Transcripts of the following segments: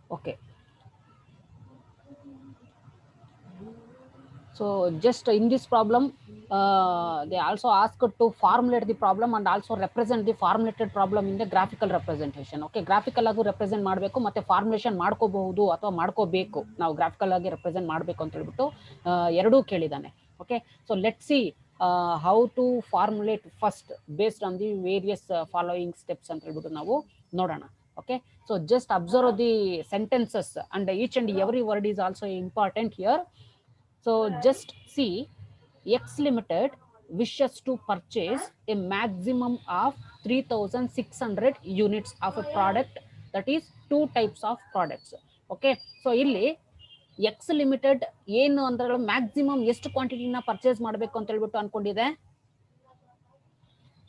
Okay. So just in this problem, they also asked to formulate the problem and also represent the formulated problem in the graphical representation. Okay, graphical ಆಗಿ represent ಮಾಡಬೇಕು ಮತ್ತೆ formulation ಮಾಡ್ಕೋಬಹುದು ಅಥವಾ ಮಾಡ್ಕೋಬೇಕು. ನಾವು graphical ಆಗಿ represent ಮಾಡಬೇಕು ಅಂತ ಹೇಳ್ಬಿಟ್ಟು ಎರಡೂ ಕೇಳಿದಾನೆ. Okay, so let's see how to formulate first based on the various following steps ಅಂತ ಹೇಳ್ಬಿಟ್ಟು ನಾವು ನೋಡೋಣ. Okay, so just observe the sentences and each and every word is also important here. So just see, X Limited wishes to purchase a maximum of 3,600 units of a product, that is two types of products. Okay, so ಇಲ್ಲಿ X Limited ಏನು ಅಂದ್ರೆ maximum ಎಷ್ಟು ಕ್ವಾಂಟಿಟಿನ purchase ಮಾಡಬೇಕು ಅಂತ ಹೇಳ್ಬಿಟ್ಟು ಅನ್ಕೊಂಡಿದೆ?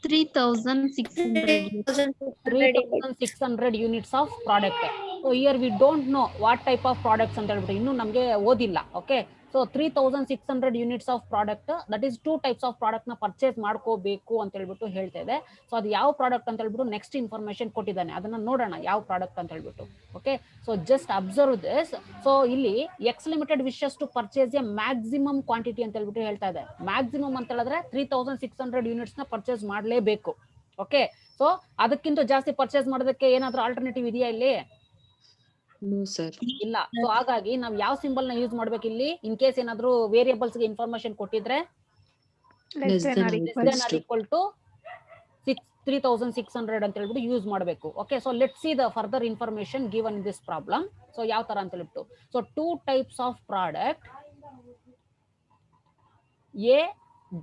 3,600 units of product. So here we don't know what type of products ಅಂತ ಹೇಳ್ಬಿಟ್ಟು ಇನ್ನು ನಮಗೆ ಓದಿಲ್ಲ. Okay, so 3,600 units of product, that is two types of product ನ ಪರ್ಚೇಸ್ ಮಾಡ್ಕೋಬೇಕು ಅಂತ ಹೇಳ್ಬಿಟ್ಟು ಹೇಳ್ತಾ ಇದೆ. ಸೊ ಅದು ಯಾವ ಪ್ರಾಡಕ್ಟ್ ಅಂತ ಹೇಳ್ಬಿಟ್ಟು ನೆಕ್ಸ್ಟ್ ಇನ್ಫಾರ್ಮೇಶನ್ ಕೊಟ್ಟಿದ್ದಾನೆ, ಅದನ್ನ ನೋಡೋಣ ಯಾವ ಪ್ರಾಡಕ್ಟ್ ಅಂತ ಹೇಳ್ಬಿಟ್ಟು. Okay, so just observe this. So ಇಲ್ಲಿ X limited wishes to purchase a maximum quantity ಅಂತ ಹೇಳ್ಬಿಟ್ಟು ಹೇಳ್ತಾ ಇದೆ. ಮ್ಯಾಕ್ಸಿಮಮ್ ಅಂತ ಹೇಳಿದ್ರೆ 3,600 ಯೂನಿಟ್ಸ್ ನ ಪರ್ಚೇಸ್ ಮಾಡಲೇಬೇಕು. ಓಕೆ, ಸೊ ಅದಕ್ಕಿಂತ ಜಾಸ್ತಿ ಪರ್ಚೇಸ್ ಮಾಡೋದಕ್ಕೆ ಏನಾದ್ರೂ ಆಲ್ಟರ್ನೇಟಿವ್ ಇದೆಯಾ ಇಲ್ಲಿ? ಇಲ್ಲ. ಸೊ ಹಾಗಾಗಿ ನಾವು ಯಾವ ಸಿಂಬಲ್ ನ ಯೂಸ್ ಮಾಡ್ಬೇಕು ಇಲ್ಲಿ? ಇನ್ ಕೇಸ್ ಏನಾದ್ರೂ ವೇರಿಯೇಬಲ್ಸ್ ಗೆ ಇನ್ಫಾರ್ಮೇಶನ್ ಕೊಟ್ಟಿದ್ರೆ less than or equal to 3,600 ಅಂತ ಹೇಳ್ಬಿಟ್ಟು ಯೂಸ್ ಮಾಡಬೇಕು. Okay, so let see the further information given in this problem. So ಯಾವ ತರ ಅಂತ ಹೇಳ್ಬಿಟ್ಟು, so two types of product A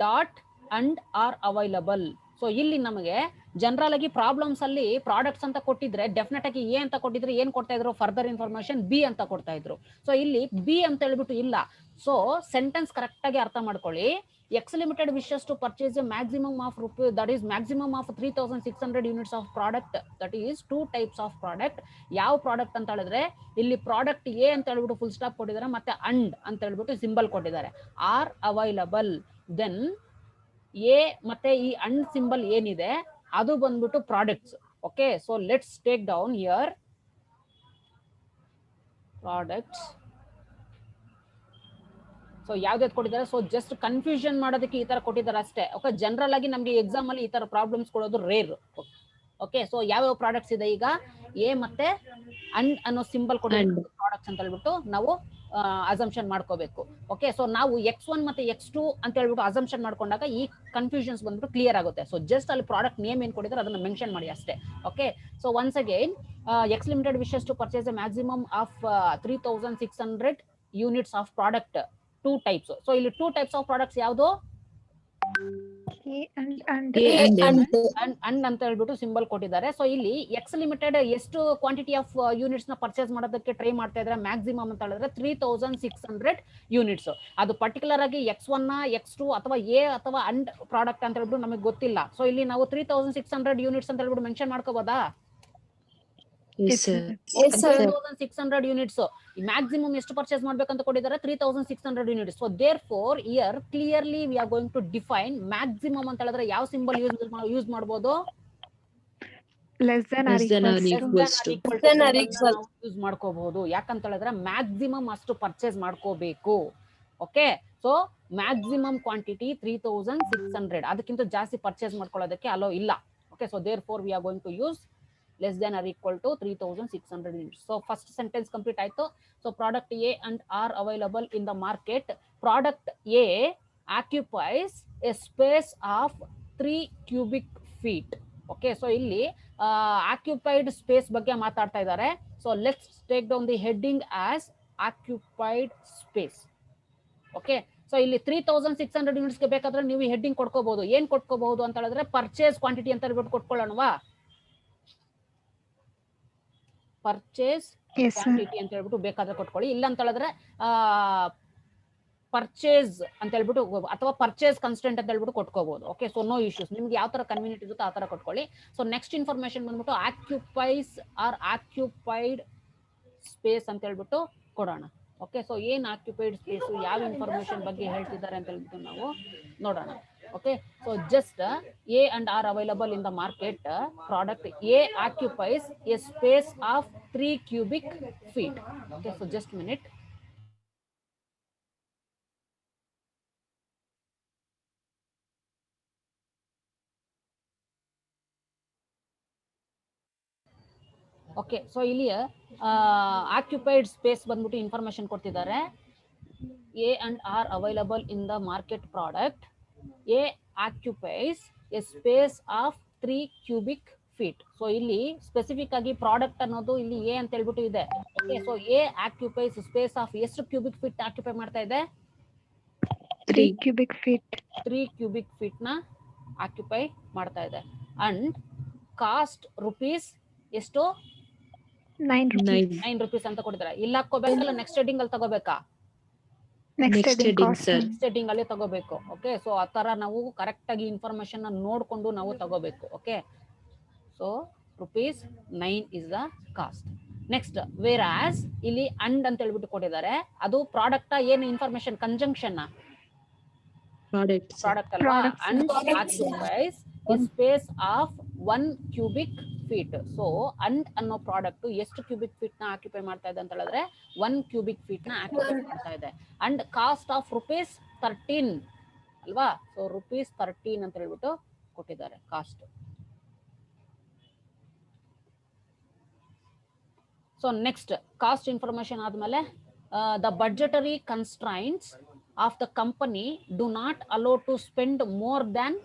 dot and are available. So ಇಲ್ಲಿ ನಮಗೆ ಜನರಲ್ ಆಗಿ ಪ್ರಾಬ್ಲಮ್ಸ್ ಅಲ್ಲಿ ಪ್ರಾಡಕ್ಟ್ಸ್ ಅಂತ ಕೊಟ್ಟಿದ್ರೆ ಡೆಫಿನೆಟ್ ಆಗಿ ಎ ಅಂತ ಕೊಟ್ಟಿದ್ರೆ ಏನ್ ಕೊಡ್ತಾ ಇದ್ರು? ಫರ್ದರ್ ಇನ್ಫಾರ್ಮೇಶನ್ ಬಿ ಅಂತ ಕೊಡ್ತಾ ಇದ್ರು. ಸೊ ಇಲ್ಲಿ ಬಿ ಅಂತ ಹೇಳ್ಬಿಟ್ಟು ಇಲ್ಲ. ಸೊ ಸೆಂಟೆನ್ಸ್ ಕರೆಕ್ಟ್ ಆಗಿ ಅರ್ಥ ಮಾಡ್ಕೊಳ್ಳಿ. X limited wishes to purchase a maximum of rupees, that is maximum of 3,600 units of product, that is two types of product. ಯಾವ ಪ್ರಾಡಕ್ಟ್ ಅಂತ ಹೇಳಿದ್ರೆ ಇಲ್ಲಿ ಪ್ರಾಡಕ್ಟ್ ಎ ಅಂತ ಹೇಳ್ಬಿಟ್ಟು ಫುಲ್ ಸ್ಟಾಪ್ ಕೊಟ್ಟಿದ್ದಾರೆ, ಮತ್ತೆ ಅಂಡ್ ಅಂತ ಹೇಳ್ಬಿಟ್ಟು ಸಿಂಬಲ್ ಕೊಟ್ಟಿದ್ದಾರೆ. ಆರ್ ಅವೈಲಬಲ್, ದೆನ್ ಎ ಮತ್ತೆ ಈ ಅಂಡ್ ಸಿಂಬಲ್ ಏನಿದೆ ಅದು ಬಂದ್ಬಿಟ್ಟು products. Okay, so let's take down here products. So ಯಾವ್ದಾವ್ದು ಕೊಟ್ಟಿದ್ದಾರೆ? ಸೊ ಜಸ್ಟ್ ಕನ್ಫ್ಯೂಷನ್ ಮಾಡೋದಕ್ಕೆ ಈ ತರ ಕೊಟ್ಟಿದ್ದಾರೆ ಅಷ್ಟೇ. ಓಕೆ, ಜನರಲ್ ಆಗಿ ನಮ್ಗೆ ಎಕ್ಸಾಮ್ ಅಲ್ಲಿ ಈ ತರ ಪ್ರಾಬ್ಲಮ್ಸ್ ಕೊಡೋದು ರೇರ್. ಓಕೆ, ಸೊ ಯಾವ್ಯಾವ ಪ್ರಾಡಕ್ಟ್ಸ್ ಇದೆ ಈಗ? ಎ ಮತ್ತೆ ಅಂಡ್ ಅನ್ನೋ ಸಿಂಬಲ್ ಕೊಟ್ಟಿರೋ ಪ್ರಾಡಕ್ಟ್ಸ್ ಅಂತ ಹೇಳ್ಬಿಟ್ಟು ನಾವು ಅಸಂಪ್ಷನ್ ಮಾಡ್ಕೋಬೇಕು. ಓಕೆ, ಸೊ ನಾವು X1 ಮತ್ತೆ X2 ಅಂತ ಹೇಳ್ಬಿಟ್ಟು ಅಸಂಪ್ಷನ್ ಮಾಡ್ಕೊಂಡಾಗ ಈ ಕನ್ಫ್ಯೂಷನ್ಸ್ ಬಂದ್ಬಿಟ್ಟು ಕ್ಲಿಯರ್ ಆಗುತ್ತೆ. ಸೊ ಜಸ್ಟ್ ಅಲ್ಲಿ ಪ್ರಾಡಕ್ಟ್ ನೇಮ್ ಏನ್ ಕೊಟ್ಟಿದ್ರೆ ಅದನ್ನ ಮೆನ್ಷನ್ ಮಾಡಿ ಅಷ್ಟೇ. Okay, so once again X limited wishes to purchase a maximum of 3,600 units of product, two types. So ಇಲ್ಲಿ ಟೂ ಟೈಪ್ಸ್ ಆಫ್ ಪ್ರಾಡಕ್ಟ್ಸ್ ಯಾವುದು? ಅಂಡ್ ಅಂತ ಹೇಳ್ಬಿಟ್ಟು ಸಿಂಬಲ್ ಕೊಟ್ಟಿದ್ದಾರೆ. ಸೊ ಇಲ್ಲಿ ಎಕ್ಸ್ ಲಿಮಿಟೆಡ್ ಎಷ್ಟು ಕ್ವಾಂಟಿಟಿ ಆಫ್ ಯೂನಿಟ್ಸ್ ನ ಪರ್ಚೇಸ್ ಮಾಡೋದಕ್ಕೆ try ಮಾಡ್ತಾ ಇದ್ರೆ ಮ್ಯಾಕ್ಸಿಮಮ್ ಅಂತ ಹೇಳಿದ್ರೆ 3,600 ಯೂನಿಟ್ಸ್. ಅದು ಪರ್ಟಿಕ್ಯುಲರ್ ಆಗಿ X1 X2 ಅಥವಾ ಎ ಅಥವಾ ಅಂಡ್ ಪ್ರಾಡಕ್ಟ್ ಅಂತ ಹೇಳ್ಬಿಟ್ಟು ನಮಗೆ ಗೊತ್ತಿಲ್ಲ. ಸೊ ಇಲ್ಲಿ ನಾವು 3,600 ಯೂನಿಟ್ಸ್ ಅಂತ ಹೇಳ್ಬಿಟ್ಟು ಮೆನ್ಷನ್ ಮಾಡ್ಕೋಬಹುದಾ? 3,600 ಯೂನಿಟ್ಸ್. ಮ್ಯಾಕ್ಸಿಮಮ್ ಎಷ್ಟು ಪರ್ಚೇಸ್ ಮಾಡ್ಬೇಕಂತ ಕೊಟ್ಟಿದ್ದಾರೆ? 3,600 units. So therefore here clearly we are going to define maximum ಅಂತ ಹೇಳಿದ್ರೆ ಯಾವ ಸಿಂಬಲ್ ಯೂಸ್ ಮಾಡಬಹುದು? Less than or equal use ಮಾಡ್ಕೋಬಹುದು. ಯಾಕಂತ ಹೇಳಿದ್ರೆ ಮ್ಯಾಕ್ಸಿಮಮ್ ಅಷ್ಟು ಪರ್ಚೇಸ್ ಮಾಡ್ಕೋಬೇಕು. ಓಕೆ, ಸೊ ಮ್ಯಾಕ್ಸಿಮಮ್ ಕ್ವಾಂಟಿಟಿ 3,600, ಅದಕ್ಕಿಂತ ಜಾಸ್ತಿ ಪರ್ಚೇಸ್ ಮಾಡ್ಕೊಳ್ಳೋದಕ್ಕೆ ಅಲೋ ಇಲ್ಲ. Okay, so therefore we are going to use less than or equal to 3,600 units. So first sentence complete ಆಯ್ತು. So product A and are available in the market. Product A occupies a space of 3 cubic feet. Okay, so ಇಲ್ಲಿ occupied space ಬಗ್ಗೆ ಮಾತಾಡ್ತಾ ಇದ್ದಾರೆ. So let's take down the heading as occupied space. Okay, so ಇಲ್ಲಿ 3,600 units ಗೆ ಬೇಕಾದ್ರೆ ನೀವು heading ಕೊಡ್ಕೋಬಹುದು. ಏನ್ ಕೊಟ್ಕೋಬಹುದು ಅಂತ ಹೇಳಿದ್ರೆ ಪರ್ಚೇಸ್ ಕ್ವಾಂಟಿಟಿ ಅಂತ ಹೇಳ್ಬಿಟ್ಟು ಕೊಟ್ಕೊಳ್ಳೋಣವಾ? ಪರ್ಚೇಸ್ ಕ್ವಾಂಟಿಟಿ ಅಂತ ಹೇಳ್ಬಿಟ್ಟು ಬೇಕಾದ್ರೆ ಕೊಟ್ಕೊಳ್ಳಿ. ಇಲ್ಲ ಅಂತ ಹೇಳಿದ್ರೆ ಪರ್ಚೇಸ್ ಅಂತ ಹೇಳ್ಬಿಟ್ಟು ಅಥವಾ ಪರ್ಚೇಸ್ ಕನ್ಸ್ಟೆಂಟ್ ಅಂತ ಹೇಳ್ಬಿಟ್ಟು ಕೊಟ್ಕೋಬಹುದು. ಓಕೆ, ಸೊ ನೋ ಇಶ್ಯೂಸ್, ನಿಮ್ಗೆ ಯಾವ ತರ ಕನ್ವೀನಿಯಂಟ್ ಇರುತ್ತೋ ಆ ತರ ಕೊಟ್ಕೊಳ್ಳಿ. ಸೊ ನೆಕ್ಸ್ಟ್ ಇನ್ಫಾರ್ಮೇಶನ್ ಬಂದ್ಬಿಟ್ಟು ಆಕ್ಯುಪೈಸ್ ಆರ್ ಆಕ್ಯುಪೈಡ್ ಸ್ಪೇಸ್ ಅಂತ ಹೇಳ್ಬಿಟ್ಟು ಕೊಡೋಣ. ಓಕೆ, ಸೊ ಏನ್ ಆಕ್ಯುಪೈಡ್ ಸ್ಪೇಸ್, ಯಾವ ಇನ್ಫಾರ್ಮೇಶನ್ ಬಗ್ಗೆ ಹೇಳ್ತಿದ್ದಾರೆ ಅಂತ ಹೇಳ್ಬಿಟ್ಟು ನಾವು ನೋಡೋಣ. Okay, so just A and are available in the market. Product A occupies a space of 3 cubic feet. Okay, so just a minute. Okay, so ಇಲ್ಲಿ ಆಕ್ಯುಪೈಡ್ ಸ್ಪೇಸ್ ಬಂದ್ಬಿಟ್ಟು ಇನ್ಫಾರ್ಮೇಶನ್ ಕೊಡ್ತಿದ್ದಾರೆ. A and are available in the market product. A occupies A space of 3 cubic feet. So ಇಲ್ಲಿ specific ಆಗಿ product ಅನ್ನೋದು ಇಲ್ಲಿ A ಅಂತ ಹೇಳ್ಬಿಟ್ಟು ಇದೆ. Okay, so A occupies space of ಎಷ್ಟು ಕ್ಯೂಬಿಕ್ ಫೀಟ್ ಆಕ್ಯುಪೈ ಮಾಡ್ತಾ ಇದೆ? 3 cubic feet. 3 ಕ್ಯೂಬಿಕ್ ಫೀಟ್ ನ ಆಕ್ಯುಪೈ ಮಾಡ್ತಾ ಇದೆ. ಅಂಡ್ ಕಾಸ್ಟ್ ರುಪೀಸ್ ಎಷ್ಟು? 9 rupees ಅಂತ ಕೊಟ್ಟಿದ್ದಾರೆ. ಇಲ್ಲಿ ಹಾಕೋಬೇಕಲ್ಲ, ನೆಕ್ಸ್ಟ್ ಹೆಡಿಂಗ್ ಅಲ್ಲಿ ತಗೋಬೇಕಾ? Next heading, sir. Next heading ಅಲ್ಲಿ ತಗೋಬೇಕು. ಓಕೆ, ಸೊ ಆ ತರ ನಾವು ಕರೆಕ್ಟ್ ಆಗಿ ಇನ್ಫಾರ್ಮೇಶನ್ ನೋಡ್ಕೊಂಡು ನಾವು ತಗೋಬೇಕು. Okay, so ₹9 is the cost. Next where as ಇಲ್ಲಿ ಅಂಡ್ ಅಂತ ಹೇಳ್ಬಿಟ್ಟು ಕೊಟ್ಟಿದ್ದಾರೆ. ಅದು ಪ್ರಾಡಕ್ಟ್ ಏನು ಇನ್ಫಾರ್ಮೇಶನ್ ಕಂಜಂಕ್ಷನ್ ಪ್ರಾಡಕ್ಟ್ ಅಲ್ವಾ? And occupies space of 1 cubic feet. So and ಅನ್ನೋ ಪ್ರಾಡಕ್ಟ್ ಎಷ್ಟು ಕ್ಯೂಬಿಕ್ ಫೀಟ್ ನ ಆಕ್ಯುಪೈ ಮಾಡ್ತಾ ಇದೆ ಅಂತ ಹೇಳಿದ್ರೆ 1 ಕ್ಯೂಬಿಕ್ ಫೀಟ್ ನ ಆಕ್ಯುಪೈ ಮಾಡ್ತಾ ಇದೆ. ಅಂಡ್ ಕಾಸ್ಟ್ ಆಫ್ ₹13 ಅಲ್ವಾ? ಸೊ ₹13 ಅಂತ ಹೇಳ್ಬಿಟ್ಟು ಕೊಟ್ಟಿದ್ದಾರೆ cost. So next cost information ಆದ್ಮೇಲೆ the budgetary constraints of the company do not allow to spend more than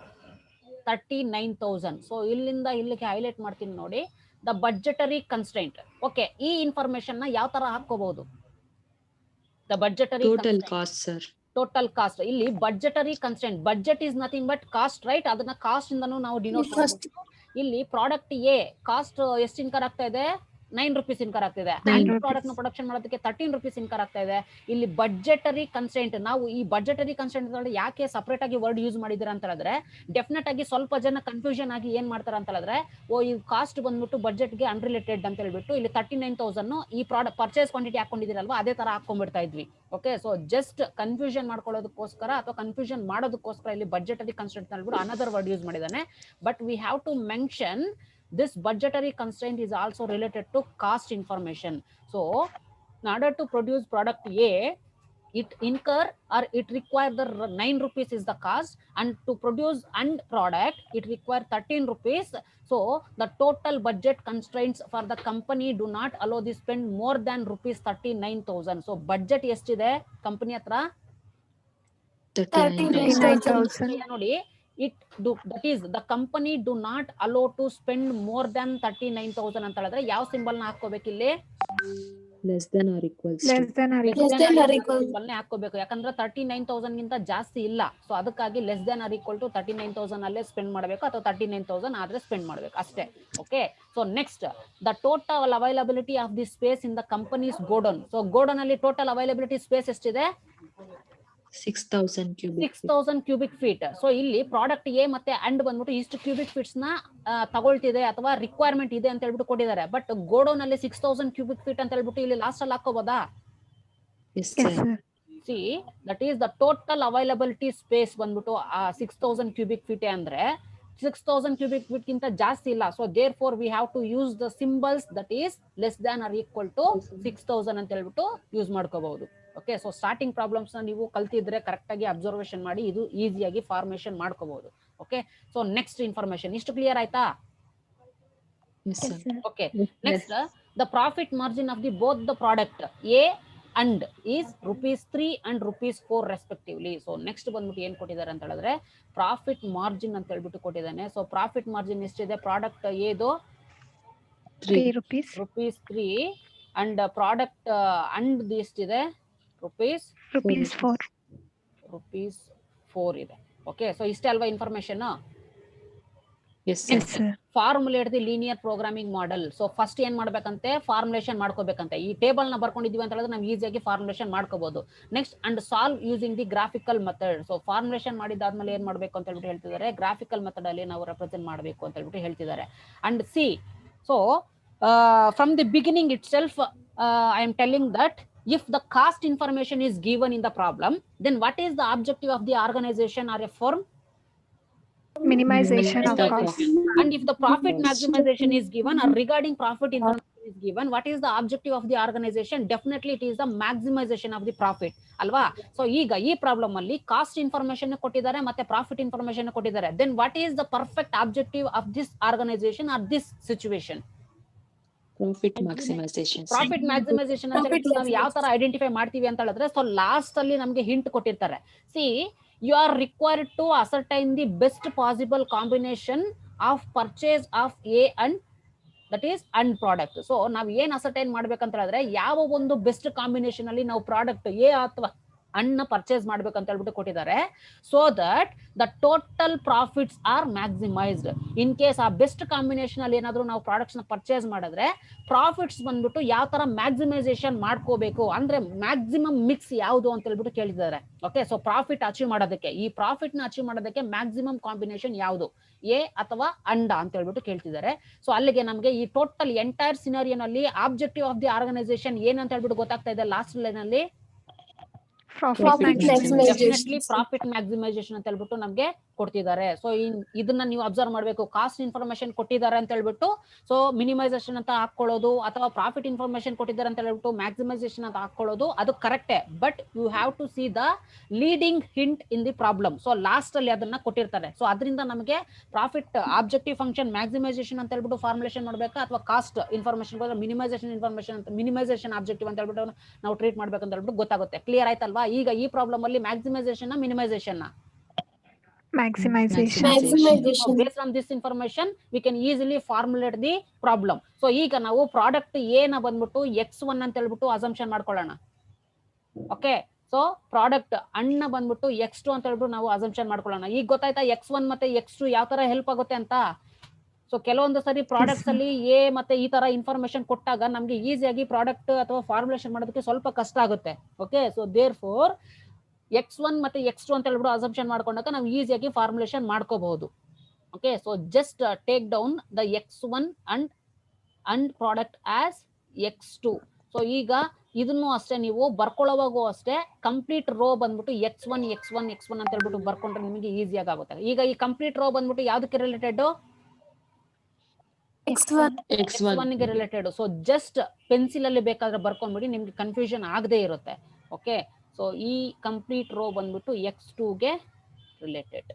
39,000. So ಇಲ್ಲಿಂದ ಇಲ್ಲಿಗೆ ಹೈಲೈಟ್ ಮಾಡ್ತೀನಿ ನೋಡಿ. The budgetary constraint. ಓಕೆ, ಈ ಇನ್ಫಾರ್ಮೇಶನ್ ನ ಯಾವ ತರ ಹಾಕೋಬಹುದು? The budgetary total cost sir. Total cost. ಇಲ್ಲಿ budgetary constraint, budget is nothing but cost, right? ಅದನ್ನ ಕಾಸ್ಟ್ ಇಂದನೂ ನಾವು ಡಿನೋಟ್ ಮಾಡ್ತೀವಿ. ಇಲ್ಲಿ ಪ್ರಾಡಕ್ಟ್ ಎ ಕಾಸ್ಟ್ ಎಷ್ಟು ಇನ್ಕರ್ ಆಗ್ತಾ ಇದೆ? ₹9 ಇನ್ಕರ್ ಆಗ್ತಿದೆ. ಅಂಡ್ ಪ್ರಾಡಕ್ಟ್ ನ ಪ್ರೊಡಕ್ಷನ್ ಮಾಡೋದಕ್ಕೆ ₹13 ಇನ್ಕರ್ ಆಗ್ತಾ ಇದೆ. ಇಲ್ಲಿ ಬಡ್ಜೆಟರಿ ಕನ್ಸ್ಟೆಂಟ್. ನಾವು ಈ ಬಡ್ಜೆಟರಿ ಕನ್ಸ್ಟೆಂಟ್ ಯಾಕೆ ಸಪರೇಟ್ ಆಗಿ ವರ್ಡ್ ಯೂಸ್ ಮಾಡಿದಿರ ಅಂತ ಹೇಳಿದ್ರೆ, ಡೆಫಿನೆಟ್ ಆಗಿ ಸ್ವಲ್ಪ ಜನ ಕನ್ಫ್ಯೂಷನ್ ಆಗಿ ಏನ್ ಮಾಡ್ತಾರ ಅಂತ ಹೇಳಿದ್ರೆ, ಓ ಈ ಕಾಸ್ಟ್ ಬಂದ್ಬಿಟ್ಟು ಬಡ್ಜೆಟ್ ಗೆ ಅನ್ರಿಲೇಟೆಡ್ ಅಂತ ಹೇಳ್ಬಿಟ್ಟು ಇಲ್ಲಿ 39,000 ಈ ಪ್ರಾಡಕ್ಟ್ ಪರ್ಚೇಸ್ ಕ್ವಾಂಟಿಟಿ ಹಾಕೊಂಡಿದಿರಲ್ವಾ, ಅದೇ ತರ ಹಾಕೊಂಡ್ಬಿಡ್ತಾ ಇದ್ವಿ. ಓಕೆ, ಸೊ ಜಸ್ಟ್ ಕನ್ಫ್ಯೂಷನ್ ಮಾಡ್ಕೊಳ್ಳೋದಕ್ಕೋಸ್ಕರ ಅಥವಾ ಕನ್ಫ್ಯೂಷನ್ ಮಾಡೋದಕ್ಕೋಸ್ಕರ ಇಲ್ಲಿ ಬಡ್ಜೆಟರಿ ಕನ್ಸ್ಟೆಂಟ್ ಹೇಳ್ಬಿಟ್ಟು ಅನದರ್ ವರ್ಡ್ ಯೂಸ್ ಮಾಡಿದಾನೆ. But we have to mention this budgetary constraint is also related to cost information. So in order to produce product A, it incur or it require the ₹9 is the cost, and to produce and product it require ₹13. So the total budget constraints for the company do not allow the spend more than ₹39,000. So budget ಎಷ್ಟಿದೆ company ಹತ್ರ? 39,000. ನೋಡಿ, that is the company do not allow to spend more than 39,000 ಅಂತ ಹೇಳಿದ್ರೆ ಯಾವ symbol ನ ಹಾಕೋಬೇಕು ಇಲ್ಲಿ? less than or equals to. Symbol ನೇ ಹಾಕೋಬೇಕು. ಯಾಕಂದ್ರೆ 39,000 ಗಿಂತ ಜಾಸ್ತಿ ಇಲ್ಲ. ಸೊ ಅದಕ್ಕಾಗಿ less than or equal to 39,000 ಅಲ್ಲೇ ಸ್ಪೆಂಡ್ ಮಾಡಬೇಕು, ಅಥವಾ 39,000 ಆದ್ರೆ ಸ್ಪೆಂಡ್ ಮಾಡಬೇಕು ಅಷ್ಟೇ. Okay, so next the total availability of the space in the companies godown. So godown ಅಲ್ಲಿ ಟೋಟಲ್ ಅವೈಲಬಿಲಿಟಿ ಸ್ಪೇಸ್ ಎಷ್ಟಿದೆ? 6,000 ಕ್ಯೂಬಿಕ್ ಫೀಟ್. ಸೊ ಇಲ್ಲಿ ಪ್ರಾಡಕ್ಟ್ ಎ ಮತ್ತೆ ಅಂಡ್ ಬಂದ್ಬಿಟ್ಟು ಇಷ್ಟು ಕ್ಯೂಬಿಕ್ ಫೀಟ್ಸ್ ನ ತಗೊಳ್ತಿದೆ ಅಥವಾ ರಿಕ್ವೈರ್ಮೆಂಟ್ ಇದೆ ಅಂತ ಹೇಳ್ಬಿಟ್ಟು ಕೊಟ್ಟಿದ್ದಾರೆ. ಬಟ್ ಗೋಡೌನ್ ಅಲ್ಲಿ 6,000 ಕ್ಯೂಬಿಕ್ ಫೀಟ್ ಅಂತ ಹೇಳ್ಬಿಟ್ಟು ಇಲ್ಲಿ ಲಾಸ್ಟ್ ಅಲ್ಲಿ ಹಾಕೋಬಹುದಾ? Yes sir. See that is the total availability space ಬಂದ್ಬಿಟ್ಟು 6,000 ಕ್ಯೂಬಿಕ್ ಫೀಟ್ ಅಂದ್ರೆ 6,000 ಕ್ಯೂಬಿಕ್ ಫೀಟ್ ಗಿಂತ ಜಾಸ್ತಿ ಇಲ್ಲ. So therefore we have to use the symbols that is less than or equal to 6,000 ಅಂತ ಹೇಳ್ಬಿಟ್ಟು ಯೂಸ್ ಮಾಡ್ಕೋಬಹುದು. Okay, so starting problems ನ ನೀವು ಕಲ್ತಿದ್ರೆ ಕರೆಕ್ಟ್ ಆಗಿ ಅಬ್ಸರ್ವೇಷನ್ ಮಾಡಿ ಇದು ಈಸಿಯಾಗಿ ಫಾರ್ಮೇಶನ್ ಮಾಡ್ಕೋಬಹುದು. ಓಕೆ, ಸೊ ನೆಕ್ಸ್ಟ್ ಇನ್ಫಾರ್ಮೇಶನ್ ಇಷ್ಟು ಕ್ಲಿಯರ್ ಆಯ್ತಾ? Yes sir. Okay, next the profit margin of the both the product A and is ₹3 and ₹4 respectively. So next ಬಂದ್ಬಿಟ್ಟು ಏನ್ ಕೊಟ್ಟಿದ್ದಾರೆ ಅಂತ ಹೇಳಿದ್ರೆ ಪ್ರಾಫಿಟ್ ಮಾರ್ಜಿನ್ ಅಂತ ಹೇಳ್ಬಿಟ್ಟು ಕೊಟ್ಟಿದ್ದಾನೆ. ಸೊ ಪ್ರಾಫಿಟ್ ಮಾರ್ಜಿನ್ ಎಷ್ಟಿದೆ ಪ್ರಾಡಕ್ಟ್ ಏದು? ₹3 ಅಂಡ್ ಪ್ರಾಡಕ್ಟ್ ಅಂಡ್ ಎಷ್ಟಿದೆ? ₹4 ಇದೆ. ಓಕೆ, ಸೊ ಇಷ್ಟೇ ಅಲ್ವಾ information? Yes sir. Formulate the linear programming model. So first ಏನ್ ಮಾಡ್ಬೇಕಂತೆ? ಫಾರ್ಮುಲೇಷನ್ ಮಾಡ್ಕೋಬೇಕಂತೆ. ಈ ಟೇಬಲ್ ನ ಬರ್ಕೊಂಡಿದೀವಿ ಅಂತ ಹೇಳಿದ್ರೆ ನಾವು ಈಸಿಯಾಗಿ ಫಾರ್ಮುಲೇಷನ್ ಮಾಡ್ಕೋಬಹುದು. Next and solve using the graphical method. So formulation ಮಾಡಿದಾದ್ಮೇಲೆ ಏನ್ ಮಾಡ್ಬೇಕು ಅಂತ ಹೇಳ್ಬಿಟ್ಟು ಹೇಳ್ತಿದ್ದಾರೆ, ಗ್ರಾಫಿಕಲ್ ಮೆಥಡ್ ಅಲ್ಲಿ ನಾವು ರೆಪ್ರೆಸೆಂಟ್ ಮಾಡಬೇಕು ಅಂತ ಹೇಳ್ಬಿಟ್ಟು ಹೇಳ್ತಿದ್ದಾರೆ. And C, so from the beginning it self I am telling that if the cost information is given in the problem, then what is the objective of the organization or a firm? Minimization of cost. And if the profit Cost. maximization is given or regarding profit information is given, what is the objective of the organization? Definitely it is the maximization of the profit ಅಲ್ವಾ. So ಈಗ ಈ problem ಅಲ್ಲಿ cost information ಕೊಟ್ಟಿದ್ದಾರೆ ಮತ್ತೆ profit information ಕೊಟ್ಟಿದ್ದಾರೆ. Then what is the perfect objective of this organisation or this situation? Profit maximization. Profit maximisation ಅಂತ ಹೇಳ್ಬಿಟ್ಟು ನಾವು ಯಾವ ತರ ಐಡೆಂಟಿಫೈ ಮಾಡ್ತೀವಿ ಅಂತ ಹೇಳಿದ್ರೆ, ಸೊ ಲಾಸ್ಟ್ ಅಲ್ಲಿ ನಮಗೆ ಹಿಂಟ್ ಕೊಟ್ಟಿರ್ತಾರೆ. See you are required to ascertain the best possible combination of purchase of A and that is and product. So ನಾವು ಏನ್ ಅಸರ್ಟೈನ್ ಮಾಡ್ಬೇಕಂತ ಹೇಳಿದ್ರೆ, ಯಾವ ಒಂದು ಬೆಸ್ಟ್ ಕಾಂಬಿನೇಷನ್ ಅಲ್ಲಿ ನಾವು ಪ್ರಾಡಕ್ಟ್ ಎ ಅಥವಾ ಅನ್ನ ಪರ್ಚೇಸ್ ಮಾಡ್ಬೇಕಂತ ಹೇಳ್ಬಿಟ್ಟು ಕೊಟ್ಟಿದ್ದಾರೆ. So that the total profits are maximized. In case ಆ ಬೆಸ್ಟ್ ಕಾಂಬಿನೇಷನ್ ಅಲ್ಲಿ ಏನಾದ್ರು ನಾವು ಪ್ರಾಡಕ್ಟ್ಸ್ ನ ಪರ್ಚೇಸ್ ಮಾಡಿದ್ರೆ ಪ್ರಾಫಿಟ್ಸ್ ಬಂದ್ಬಿಟ್ಟು ಯಾವ ತರ ಮ್ಯಾಕ್ಸಿಮೈಸೇಷನ್ ಮಾಡ್ಕೋಬೇಕು ಅಂದ್ರೆ ಮ್ಯಾಕ್ಸಿಮಮ್ ಮಿಕ್ಸ್ ಯಾವುದು ಅಂತ ಹೇಳ್ಬಿಟ್ಟು ಕೇಳಿದ್ದಾರೆ. ಓಕೆ, ಸೊ ಪ್ರಾಫಿಟ್ ಅಚೀವ್ ಮಾಡೋದಕ್ಕೆ, ಈ ಪ್ರಾಫಿಟ್ ನ ಅಚೀವ್ ಮಾಡೋದಕ್ಕೆ ಮ್ಯಾಕ್ಸಿಮಮ್ ಕಾಂಬಿನೇಷನ್ ಯಾವುದು, ಎ ಅಥವಾ ಅಂಡ ಅಂತ ಹೇಳ್ಬಿಟ್ಟು ಕೇಳ್ತಿದ್ದಾರೆ. ಸೊ ಅಲ್ಲಿಗೆ ನಮಗೆ ಈ ಟೋಟಲ್ ಎಂಟೈರ್ ಸಿನಾರಿಯೋನಲ್ಲಿ ಆಬ್ಜೆಕ್ಟಿವ್ ಆಫ್ ದಿ ಆರ್ಗನೈಸೇಷನ್ ಏನಂತ ಹೇಳ್ಬಿಟ್ಟು ಗೊತ್ತಾಗ್ತಾ ಇದೆ ಲಾಸ್ಟ್ ಲೈನ್ ಅಲ್ಲಿ. ಡೆಫಿನೆಟ್ಲಿ ಪ್ರಾಫಿಟ್ ಮ್ಯಾಕ್ಸಿಮೈಸೇಷನ್ ಅಂತ ಹೇಳ್ಬಿಟ್ಟು ನಮ್ಗೆ ಕೊಡ್ತಿದ್ದಾರೆ. ಸೊ ಇದನ್ನ ನೀವು ಅಬ್ಸರ್ವ್ ಮಾಡ್ಬೇಕು. ಕಾಸ್ಟ್ ಇನ್ಫಾರ್ಮೇಶನ್ ಕೊಟ್ಟಿದ್ದಾರೆ ಅಂತ ಹೇಳ್ಬಿಟ್ಟು ಸೊ ಮಿನಿಮೈಸೇಷನ್ ಅಂತ ಹಾಕೊಳ್ಳೋದು, ಅಥವಾ ಪ್ರಾಫಿಟ್ ಇನ್ಫಾರ್ಮೇಶನ್ ಕೊಟ್ಟಿದ್ದಾರೆ ಅಂತ ಹೇಳ್ಬಿಟ್ಟು ಮ್ಯಾಕ್ಸಿಮೈಸೇಷನ್ ಅಂತ ಹಾಕೊಳ್ಳೋದು ಅದು ಕರೆಕ್ಟೇ. But you have to see the leading hint in the problem. So last ಅಲ್ಲಿ ಅದನ್ನ ಕೊಟ್ಟಿರ್ತಾರೆ. ಸೊ ಅದರಿಂದ ನಮಗೆ ಪ್ರಾಫಿಟ್ ಆಬ್ಜೆಕ್ಟಿವ್ ಫಂಕ್ಷನ್ ಮ್ಯಾಕ್ಸಿಮೈಸೇಷನ್ ಅಂತ ಹೇಳ್ಬಿಟ್ಟು ಫಾರ್ಮುಲೇಷನ್ ಮಾಡ್ಬೇಕಾ, ಅಥವಾ ಕಾಸ್ಟ್ ಇನ್ಫಾರ್ಮೇಶನ್ ಮಿನಿಮೈಸೇಷನ್ ಇನ್ಫಾರ್ಮೇಶನ್ ಅಂತ ಮಿನಿಮೈಸೇಷನ್ ಆಬ್ಜೆಕ್ಟಿವ್ ಅಂತ ಹೇಳ್ಬಿಟ್ಟು ನಾವು ಟ್ರೀಟ್ ಮಾಡ್ಬೇಕಂತ ಹೇಳ್ಬಿಟ್ಟು ಗೊತ್ತಾಗುತ್ತೆ. ಕ್ಲಿಯರ್ ಆಯ್ತಲ್ವಾ? ಈಗ ಈ ಪ್ರಾಬ್ಲಮ್ ಅಲ್ಲಿ maximisation minimisation Maximization. Based on this information we can easily formulate the problem. So ಈಗ ನಾವು ಪ್ರಾಡಕ್ಟ್ ಎ ನ ಬಂದ್ಬಿಟ್ಟು x1 ಅಂತ ಹೇಳ್ಬಿಟ್ಟು ಅಸಂಪ್ಷನ್ ಮಾಡ್ಕೊಳ್ಳೋಣ. ಓಕೆ, ಸೊ ಪ್ರಾಡಕ್ಟ್ ಅಣ್ಣ ಬಂದ್ಬಿಟ್ಟು x2 ಅಂತ ಹೇಳ್ಬಿಟ್ಟು ನಾವು ಅಸಂಪ್ಷನ್ ಮಾಡ್ಕೊಳ್ಳೋಣ. ಈಗ ಗೊತ್ತಾಯ್ತಾ x1 ಮತ್ತೆ x2 ಯಾವ ತರ ಹೆಲ್ಪ್ ಆಗುತ್ತೆ ಅಂತ? ಸೊ ಕೆಲವೊಂದು ಸರಿ ಪ್ರಾಡಕ್ಟ್ಸ್ ಅಲ್ಲಿ ಎ ಮತ್ತೆ ಈ ತರ ಇನ್ಫಾರ್ಮೇಶನ್ ಕೊಟ್ಟಾಗ ನಮ್ಗೆ ಈಸಿಯಾಗಿ ಪ್ರಾಡಕ್ಟ್ ಅಥವಾ ಫಾರ್ಮುಲೇಷನ್ ಮಾಡೋದಕ್ಕೆ ಸ್ವಲ್ಪ ಕಷ್ಟ ಆಗುತ್ತೆ. Okay, so there four x1 ಮತ್ತೆ x2 ಅಂತ ಹೇಳ್ಬಿಟ್ಟು ಅಸಂಪ್ಷನ್ ಮಾಡ್ಕೊಂಡಾಗ ನಾವು ಈಸಿಯಾಗಿ ಫಾರ್ಮುಲೇಷನ್ ಮಾಡ್ಕೋಬಹುದು. Okay, so just take down the x1 and product as x2. So ಈಗ ಇದನ್ನು ಅಷ್ಟೇ ನೀವು ಬರ್ಕೊಳ್ಳೋವಾಗೂ ಅಷ್ಟೇ ಕಂಪ್ಲೀಟ್ ರೋ ಬಂದ್ಬಿಟ್ಟು x1 ಅಂತ ಹೇಳ್ಬಿಟ್ಟು ಬರ್ಕೊಂಡ್ರೆ ನಿಮಗೆ ಈಸಿಯಾಗಿ ಆಗುತ್ತೆ. ಈಗ ಈ ಕಂಪ್ಲೀಟ್ ರೋ ಬಂದ್ಬಿಟ್ಟು ಯಾವ್ದಕ್ಕೆ ರಿಲೇಟೆಡ್? x1 ಗೆ ರಿಲೇಟೆಡ್. ಸೊ ಜಸ್ಟ್ ಪೆನ್ಸಿಲ್ ಅಲ್ಲಿ ಬೇಕಾದ್ರೆ ಬರ್ಕೊಂಡ್ಬಿಡಿ, ನಿಮ್ಗೆ ಕನ್ಫ್ಯೂಷನ್ ಆಗದೆ ಇರುತ್ತೆ. ಓಕೆ, ಸೊ ಈ ಕಂಪ್ಲೀಟ್ ರೋ ಬಂದ್ಬಿಟ್ಟು x2 ಗೆ related.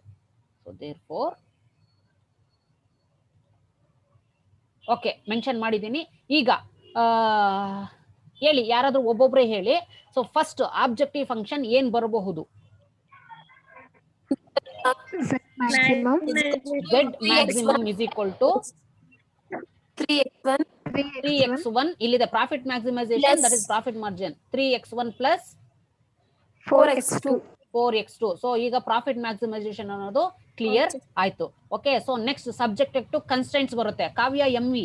So therefore okay mention ಮಾಡಿದ್ದೀನಿ. ಈಗ ಹೇಳಿ, ಯಾರಾದ್ರೂ ಒಬ್ಬೊಬ್ರೆ ಹೇಳಿ. ಸೊ ಫಸ್ಟ್ ಆಬ್ಜೆಕ್ಟಿವ್ ಫಂಕ್ಷನ್ ಏನ್ ಬರಬಹುದು? Z maximum is equal to 3x1. ಇಲ್ಲಿದೆ profit maximisation, that is profit margin. 3x1 plus 4x2. So ಈಗ ಪ್ರಾಫಿಟ್ ಮ್ಯಾಕ್ಸಿಮೈಸೇಷನ್ ಅನ್ನೋದು ಕ್ಲಿಯರ್ ಆಯ್ತು. Okay, so next subject to constants ಬರುತ್ತೆ. ಕಾವ್ಯ MV.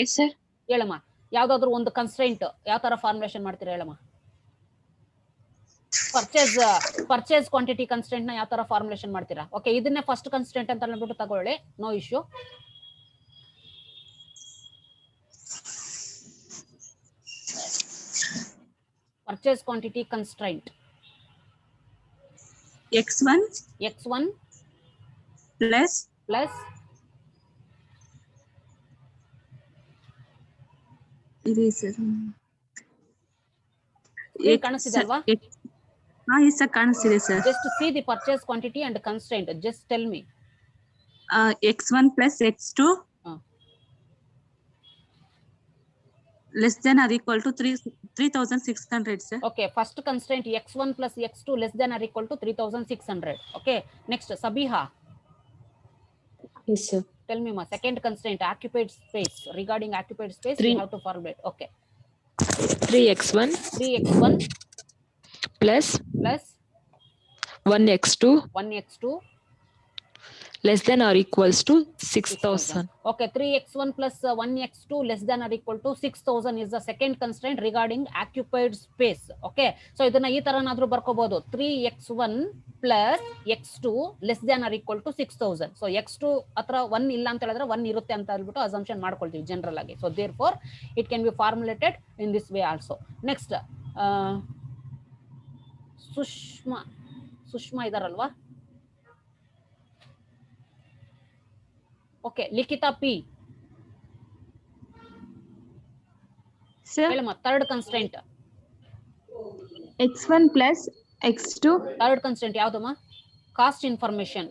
Yes sir. ಹೇಳಮ್ಮ, ಯಾವ್ದಾದ್ರು ಒಂದು ಕನ್ಸ್ಟೆಂಟ್ ಯಾವ ತರ ಫಾರ್ಮುಲೇಷನ್ ಮಾಡ್ತೀರಾ ಹೇಳಮ್ಮ? ಪರ್ಚೇಸ್ ಕ್ವಾಂಟಿಟಿ ಕನ್ಸ್ಟೆಂಟ್ ನ ಯಾವ ತರ ಫಾರ್ಮುಲೇಷನ್ ಮಾಡ್ತೀರಾ? ಓಕೆ, ಇದನ್ನೇ ಫಸ್ಟ್ ಕನ್ಸ್ಟೆಂಟ್ ಅಂತ ಹೇಳ್ಬಿಟ್ಟು ತಗೊಳ್ಳಿ, no issue. Purchase quantity constraint x1 plus ಇದೆ ಸರ್. ಕಾಣಿಸ್ತಿದೆ ಅಲ್ವಾ? ಹಾ ಎಸ್ ಸರ್, ಕಾಣಿಸ್ತಿದೆ sir. Just see the purchase quantity and constraint. Just tell me. x1 plus x2 less than or equal to 3,600 sir. Okay, first constraint x1 plus x2 less than or equal to 3,600. Okay, next Sabiha. Yes sir. Tell me ma, second constraint occupied space. Regarding occupied space we have to formulate. Okay, 3x1 plus 1x2 1x2 less than or equals to 6,000. Okay, 3x1 plus 1x2 less than or equal to 6,000 is the second constraint regarding occupied space. Okay, so ಇದನ್ನ ಈ ತರನಾದ್ರೂ ಬರ್ಕೋಬಹುದು. 3x1 plus x2 less than or equal to 6,000. So x2 ಹತ್ರ 1 ಇಲ್ಲ ಅಂತ ಹೇಳಿದ್ರೆ 1 ಇರುತ್ತೆ ಅಂತ ಹೇಳ್ಬಿಟ್ಟು assumption ಮಾಡ್ಕೊಳ್ತೀವಿ ಜನರಲ್ ಆಗಿ. So therefore it can be formulated in this way also. Next, Sushma ಇದಾರಲ್ವಾ? Okay, Likhita P. Sir, ಹೇಳಮ್ಮ, third constant. x1 plus x2. Third constant ಯಾವ್ದಮ್ಮ? Cost information.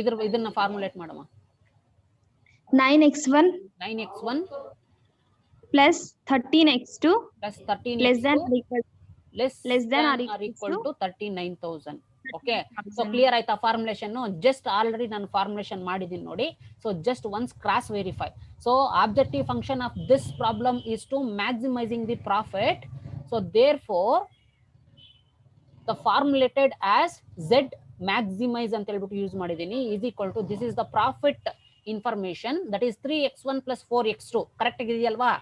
ಇದನ್ನ ಫಾರ್ಮುಲೇಟ್ ಮಾಡಮ್ಮ. 9x1 9x1 plus 13x2 plus 13 less than or equal less than or equal to 39,000. Okay, so clear ಆಯ್ತಾ formulation? Just already ನಾನು formulation ಮಾಡಿದ್ದೀನಿ ನೋಡಿ. So just once cross verify. So objective function of this problem is to maximising the profit. So therefore the formulated as Z maximise ಅಂತ ಹೇಳ್ಬಿಟ್ಟು use ಮಾಡಿದ್ದೀನಿ. Is equal to this is the profit information, that is 3x1 plus 4x2. Correct ಆಗಿದೆಯಲ್ವಾ?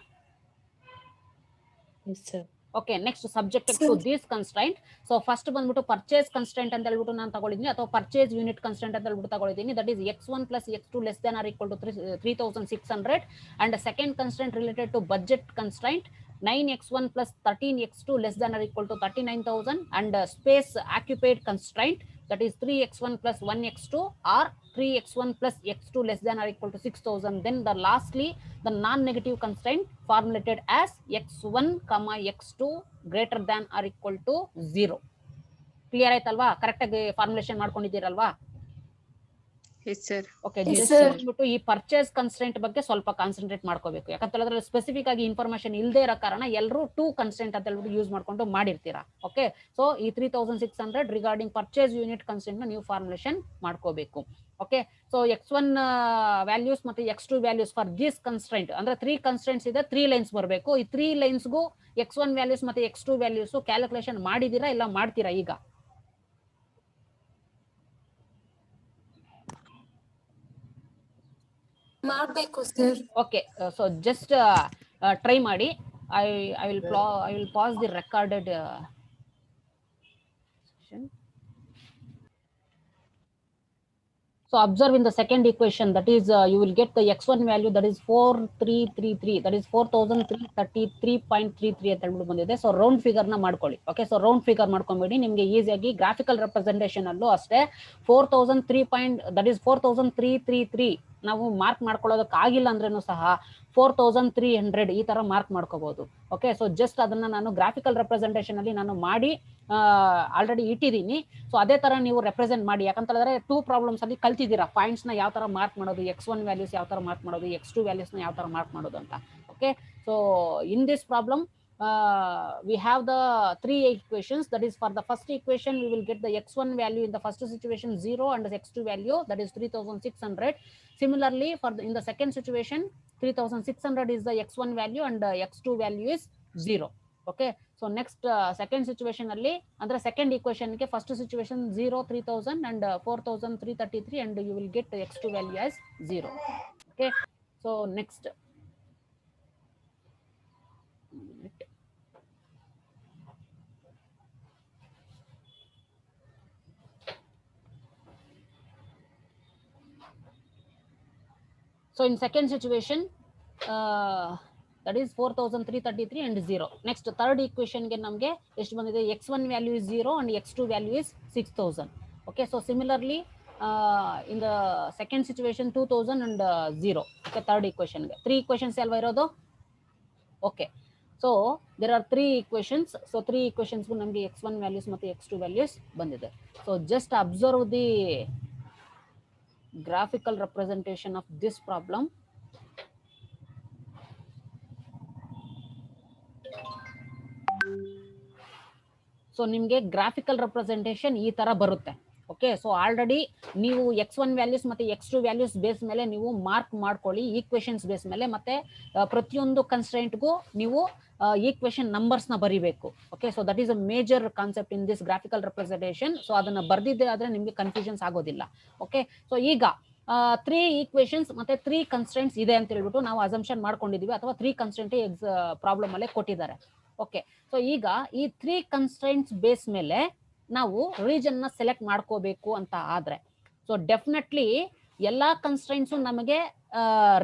Yes, sir. Okay, next subjected to this constraint. So first ಬಂದ್ಬಿಟ್ಟು purchase constraint ಅಂತ ಹೇಳ್ಬಿಟ್ಟು ನಾನು ತಗೊಂಡಿದ್ದೀನಿ, ಅಥವಾ ಪರ್ಚೇಸ್ ಯೂನಿಟ್ ಕನ್ಸ್ಟ್ರೈಂಟ್ ಅಂತ ಹೇಳ್ಬಿಟ್ಟು ತಗೊಂಡಿದ್ದೀನಿ. That is x1 plus x2 less than or equal to 3,600. And second constraint related to budget constraint 9x1 plus 13x2 less than or equal to 39,000. and space occupied constraint, that is 3x1 plus 1x2 or 3x1 plus x2 less than or equal to 6,000. Then the lastly the non-negative constraint formulated as x1 comma x2 greater than or equal to 0. Clear ಆಯ್ತಲ್ವಾ? Correct ಆಗಿ formulation ಮಾಡ್ಕೊಂಡಿದ್ದೀರಲ್ವಾ? Yes, sir. Okay, Yes, sir. ಈ purchase constant ಬಗ್ಗೆ ಸ್ವಲ್ಪ concentrate ಮಾಡ್ಕೋಬೇಕು. ಯಾಕಂತ ಹೇಳಿದ್ರೆ specific ಆಗಿ ಇನ್ಫಾರ್ಮೇಶನ್ ಇಲ್ಲದೆ ಇರೋ ಕಾರಣ ಎಲ್ಲರೂ 2 ಕನ್ಸ್ಟೆಂಟ್ ಅಂತ ಹೇಳ್ಬಿಟ್ಟು ಯೂಸ್ ಮಾಡ್ಕೊಂಡು ಮಾಡಿರ್ತೀರಾ. ಓಕೆ, ಸೊ ಈ 3,600 ರಿಗಾರ್ಡಿಂಗ್ ಪರ್ಚೇಸ್ ಯೂನಿಟ್ ಕನ್ಸ್ಟೆಂಟ್ ನ ನೀವು ಫಾರ್ಮುಲೇಷನ್ ಮಾಡ್ಕೋಬೇಕು. ಓಕೆ, ಸೊ x1 ವ್ಯಾಲ್ಯೂಸ್ ಮತ್ತೆ x2 values for this constant ಅಂದ್ರೆ 3 ಕನ್ಸ್ಟೆಂಟ್ಸ್ ಇದೆ, 3 ಲೈನ್ಸ್ ಬರಬೇಕು. ಈ 3 ಲೈನ್ಸ್ಗೂ x1 ವ್ಯಾಲ್ಯೂಸ್ ಮತ್ತೆ x2 ವ್ಯಾಲ್ಯೂಸ್ ಕ್ಯಾಲ್ಕುಲೇಷನ್ ಮಾಡಿದೀರಾ ಇಲ್ಲ ಮಾಡ್ತೀರಾ ಈಗ? ಮಾಡಬೇಕು sir. Okay, so just try ಮಾಡಿ. I will pause the recorded session. So observe in the second equation, that is you will get the x1 value, that is 4333, that is 4,333.33 ಅಂತ ಹೇಳ್ಬಿಟ್ಟು ಬಂದಿದೆ. So round figure ನ ಮಾಡ್ಕೊಳ್ಳಿ. Okay, so round figure ಮಾಡ್ಕೊಂಬೇಡಿ, ನಿಮ್ಗೆ ಈಸಿಯಾಗಿ graphical representation ಅಲ್ಲೂ ಅಷ್ಟೇ 4,333 ನಾವು ಮಾರ್ಕ್ ಮಾಡ್ಕೊಳ್ಳೋದಕ್ಕೆ ಆಗಿಲ್ಲ ಅಂದ್ರೂ ಸಹ 4,300 ಈ ತರ ಮಾರ್ಕ್ ಮಾಡ್ಕೋಬಹುದು. ಓಕೆ, ಸೊ ಜಸ್ಟ್ ಅದನ್ನ ನಾನು ಗ್ರಾಫಿಕಲ್ ರೆಪ್ರೆಸೆಂಟೇಷನ್ ಅಲ್ಲಿ ನಾನು ಮಾಡಿ ಆಲ್ರೆಡಿ ಇಟ್ಟಿದ್ದೀನಿ. ಸೊ ಅದೇ ತರ ನೀವು ರೆಪ್ರೆಸೆಂಟ್ ಮಾಡಿ. ಯಾಕಂತ ಹೇಳಿದ್ರೆ 2 ಪ್ರಾಬ್ಲಮ್ಸ್ ಅಲ್ಲಿ ಕಲ್ತಿದ್ದೀರಾ ಪಾಯಿಂಟ್ಸ್ ನ ಯಾವ ತರ ಮಾರ್ಕ್ ಮಾಡೋದು, x1 ವ್ಯಾಲ್ಯೂಸ್ ಯಾವ ತರ ಮಾರ್ಕ್ ಮಾಡೋದು, x2 ವ್ಯಾಲ್ಯೂಸ್ ನ ಯಾವ ತರ ಮಾರ್ಕ್ ಮಾಡೋದು ಅಂತ. Okay, so in this problem we have the 3 equations. That is, for the first equation we will get the x1 value in the first situation 0 and the x2 value, that is 3,600. Similarly, in the second situation 3,600 is the x1 value and x2 value is 0. Okay, so next second situation alli andre second equation ke first situation 0, 3,000 and 4,333 and you will get the x2 value as 0. Okay, so next so in second situation that is 4,333 and 0. Next third equation ge namge ಎಷ್ಟು ಬಂದಿದೆ, x1 value is 0 and x2 value is 6,000. Okay, so similarly in the second situation 2,000 and 0. Okay, third equation ge 3 equations alva irodu. Okay, so there are 3 equations. So 3 equations gu namge x1 values ಮತ್ತೆ x2 values ಬಂದಿದೆ. So just observe the graphical representation of this problem. So ನಿಮಗೆ graphical representation ಈ ತರ ಬರುತ್ತೆ. Okay, so already ನೀವು x1 values ಮತ್ತೆ x2 values base ಮೇಲೆ ನೀವು ಮಾರ್ಕ್ ಮಾಡ್ಕೊಳ್ಳಿ ಈಕ್ವೇಶನ್ಸ್ ಬೇಸ್ ಮೇಲೆ, ಮತ್ತೆ ಪ್ರತಿಯೊಂದು ಕನ್ಸ್ಟ್ರೈಂಟ್ಗೂ ನೀವು ಈಕ್ವೇಶನ್ ನಂಬರ್ಸ್ ನ ಬರಿಬೇಕು. Okay, so that is a major concept in this graphical representation. So ಅದನ್ನ ಬರ್ದಿದ್ದೆ ಆದ್ರೆ ನಿಮ್ಗೆ ಕನ್ಫ್ಯೂಷನ್ಸ್ ಆಗೋದಿಲ್ಲ. ಓಕೆ, ಸೊ ಈಗ 3 ಈಕ್ವೇಶನ್ಸ್ ಮತ್ತೆ 3 ಕನ್ಸ್ಟ್ರೈಂಟ್ಸ್ ಇದೆ ಅಂತ ಹೇಳ್ಬಿಟ್ಟು ನಾವು ಅಸಂಪ್ಷನ್ ಮಾಡ್ಕೊಂಡಿದೀವಿ, ಅಥವಾ 3 ಕನ್ಸ್ಟ್ರೈಂಟ್ ಪ್ರಾಬ್ಲಮ್ ಅಲ್ಲೇ ಕೊಟ್ಟಿದ್ದಾರೆ. ಓಕೆ, ಸೊ ಈಗ ಈ 3 ಕನ್ಸ್ಟ್ರೈಂಟ್ಸ್ ಬೇಸ್ ಮೇಲೆ ನಾವು ರೀಜನ್ ನ ಸೆಲೆಕ್ಟ್ ಮಾಡ್ಕೋಬೇಕು ಅಂತ ಆದ್ರೆ, ಸೊ ಡೆಫಿನೆಟ್ಲಿ ಎಲ್ಲಾ ಕನ್ಸ್ಟ್ರೈಂಟ್ಸ್ ನಮಗೆ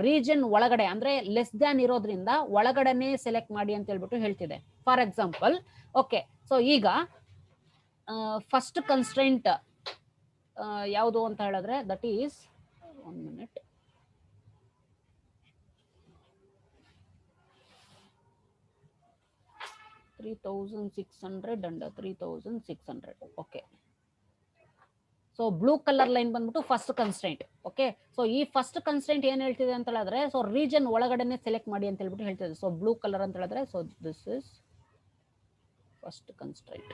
ರೀಜನ್ ಒಳಗಡೆ ಅಂದ್ರೆ ಲೆಸ್ ದ್ಯಾನ್ ಇರೋದ್ರಿಂದ ಒಳಗಡೆನೆ ಸೆಲೆಕ್ಟ್ ಮಾಡಿ ಅಂತ ಹೇಳ್ಬಿಟ್ಟು ಹೇಳ್ತಿದೆ. ಫಾರ್ ಎಕ್ಸಾಂಪಲ್, ಓಕೆ, ಸೊ ಈಗ ಫಸ್ಟ್ ಕನ್ಸ್ಟ್ರೈಂಟ್ ಯಾವುದು ಅಂತ ಹೇಳಿದ್ರೆ that is 1 minute. $3,600 and 3,600. Okay, so blue colour line ಬಂದ್ಬಿಟ್ಟು ಫಸ್ಟ್ ಕನ್ಸ್ಟ್ರೈಂಟ್. ಓಕೆ, ಸೊ ಈ ಫಸ್ಟ್ ಕನ್ಸ್ಟ್ರೈಂಟ್ ಏನ್ ಹೇಳ್ತಿದೆ ಅಂತ ಹೇಳಿದ್ರೆ, ಸೊ ರೀಜನ್ ಒಳಗಡೆನೆ ಸೆಲೆಕ್ಟ್ ಮಾಡಿ ಅಂತ ಹೇಳ್ಬಿಟ್ಟು ಹೇಳ್ತಿದೆ. ಸೊ ಬ್ಲೂ ಕಲರ್ ಅಂತ ಹೇಳಿದ್ರೆ, so this is first constraint.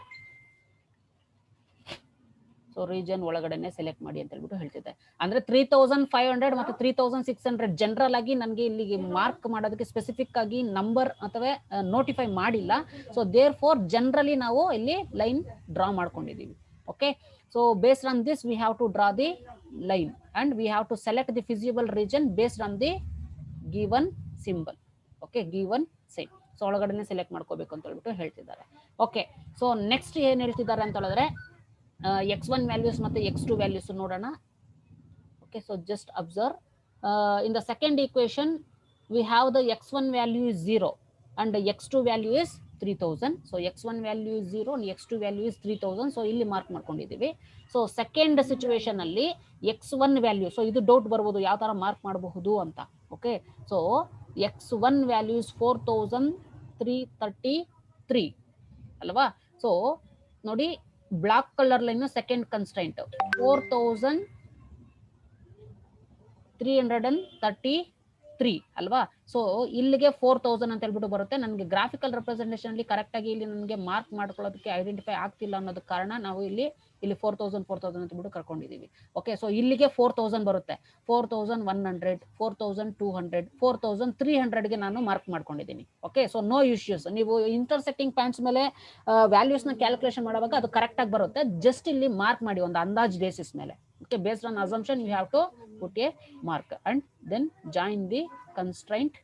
So region ಒಳಗಡೆನೆ ಸೆಲೆಕ್ಟ್ ಮಾಡಿ ಅಂತ ಹೇಳ್ಬಿಟ್ಟು ಹೇಳ್ತಿದೆ. ಅಂದ್ರೆ 3,500 ಮತ್ತೆ 3,600 ಜನರಲ್ ಆಗಿ ನನಗೆ ಇಲ್ಲಿಗೆ ಮಾರ್ಕ್ ಮಾಡೋದಕ್ಕೆ ಸ್ಪೆಸಿಫಿಕ್ ಆಗಿ ನಂಬರ್ ಅಥವಾ ನೋಟಿಫೈ ಮಾಡಿಲ್ಲ. ಸೊ ದೇರ್ ಫೋರ್ ಜನರಲಿ ನಾವು ಇಲ್ಲಿ ಲೈನ್ ಡ್ರಾ ಮಾಡ್ಕೊಂಡಿದೀವಿ. Okay, so based on this we have to draw the line and we have to select the feasible region based on the given symbol. Okay, given sign. So ಒಳಗಡೆನೆ select ಮಾಡ್ಕೋಬೇಕು ಅಂತ ಹೇಳ್ಬಿಟ್ಟು ಹೇಳ್ತಿದ್ದಾರೆ. Okay, so next ಏನ್ ಹೇಳ್ತಿದ್ದಾರೆ ಅಂತ ಹೇಳಿದ್ರೆ x1 values ಮತ್ತೆ x2 ವ್ಯಾಲ್ಯೂಸ್ ನೋಡೋಣ. Okay, so just observe in the second equation we have the x1 value is 0 and the x2 value is 3,000. So x1 value is 0 and x2 value is 3,000. So ಇಲ್ಲಿ mark ಮಾಡ್ಕೊಂಡಿದ್ದೀವಿ. So second situation ಅಲ್ಲಿ x1 value, so ಇದು doubt ಬರ್ಬೋದು ಯಾವ ತರ mark ಮಾಡಬಹುದು ಅಂತ. Okay, so x1 value is 4,333 ಅಲ್ವಾ. ಸೊ ನೋಡಿ, black colour line second constraint 4,333 ಅಲ್ವಾ. ಸೊ ಇಲ್ಲಿಗೆ 4,000 ಅಂತ ಹೇಳ್ಬಿಟ್ಟು ಬರುತ್ತೆ. ನನಗೆ ಗ್ರಾಫಿಕಲ್ ರೆಪ್ರೆಸೆಂಟೇಷನ್ ಅಲ್ಲಿ ಕರೆಕ್ಟ್ ಆಗಿ ಇಲ್ಲಿ ನನಗೆ ಮಾರ್ಕ್ ಮಾಡ್ಕೊಳ್ಳೋದಕ್ಕೆ ಐಡೆಂಟಿಫೈ ಆಗ್ತಿಲ್ಲ ಅನ್ನೋದ ಕಾರಣ ನಾವು ಇಲ್ಲಿ 4,000 ಅಂತ ಬಿಟ್ಟು ಕರ್ಕೊಂಡಿದೀವಿ. ಓಕೆ, ಸೊ ಇಲ್ಲಿಗೆ 4,000 ಬರುತ್ತೆ. 4,100, 4,200, 4,300ಗೆ ನಾನು ಮಾರ್ಕ್ ಮಾಡ್ಕೊಂಡಿದ್ದೀನಿ. Okay, so no issues. ನೀವು ಇಂಟರ್ಸೆಕ್ಟಿಂಗ್ ಪಾಯಿಂಟ್ಸ್ ಮೇಲೆ ವ್ಯಾಲ್ಯೂಸ್ ನ ಕ್ಯಾಲ್ಕುಲೇಷನ್ ಮಾಡುವಾಗ ಅದು ಕರೆಕ್ಟ್ ಆಗಿ ಬರುತ್ತೆ. ಜಸ್ಟ್ ಇಲ್ಲಿ ಮಾರ್ಕ್ ಮಾಡಿ ಒಂದು ಅಂದಾಜ್ ಬೇಸಿಸ್ ಮೇಲೆ. Okay, based on assumption you have to put a mark and then join the constraint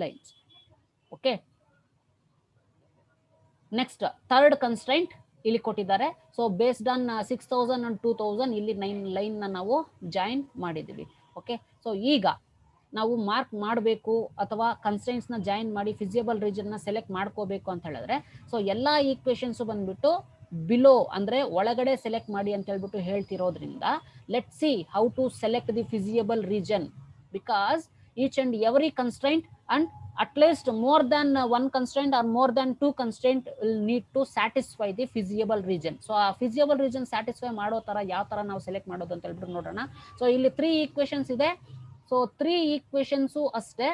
lines. Okay, next third constraint ಇಲ್ಲಿ ಕೊಟ್ಟಿದ್ದಾರೆ. ಸೊ ಬೇಸ್ಡ್ ಆನ್ 6,000 and 2,000 ಇಲ್ಲಿ 9 ಲೈನ್ ನ ನಾವು ಜಾಯಿನ್ ಮಾಡಿದೀವಿ. ಓಕೆ, ಸೊ ಈಗ ನಾವು ಮಾರ್ಕ್ ಮಾಡಬೇಕು ಅಥವಾ ಕನ್ಸ್ಟ್ರೈಂಟ್ಸ್ ನ ಜಾಯಿನ್ ಮಾಡಿ ಫಿಸಿಬಲ್ ರೀಜನ್ ನ ಸೆಲೆಕ್ಟ್ ಮಾಡ್ಕೋಬೇಕು ಅಂತ ಹೇಳಿದ್ರೆ, ಸೊ ಎಲ್ಲಾ ಈಕ್ವೇಶನ್ಸ್ ಬಂದ್ಬಿಟ್ಟು ಬಿಲೋ ಅಂದ್ರೆ ಒಳಗಡೆ ಸೆಲೆಕ್ಟ್ ಮಾಡಿ ಅಂತ ಹೇಳ್ಬಿಟ್ಟು ಹೇಳ್ತಿರೋದ್ರಿಂದ let see how to select the feasible region, because each and every constraint and at least more than one constraint or more than 2 constraint will need to satisfy the feasible region. So a feasible region satisfy ಮಾಡೋ ತರ ಯಾವ ತರ ನಾವು select ಮಾಡೋದು ಅಂತ ಹೇಳ್ಬಿಟ್ಟು ನೋಡೋಣ. So ಇಲ್ಲಿ 3 ಈಕ್ವೇಶನ್ಸ್ ಇದೆ. ಸೊ 3 ಈಕ್ವೇಶನ್ಸ್ ಅಷ್ಟೇ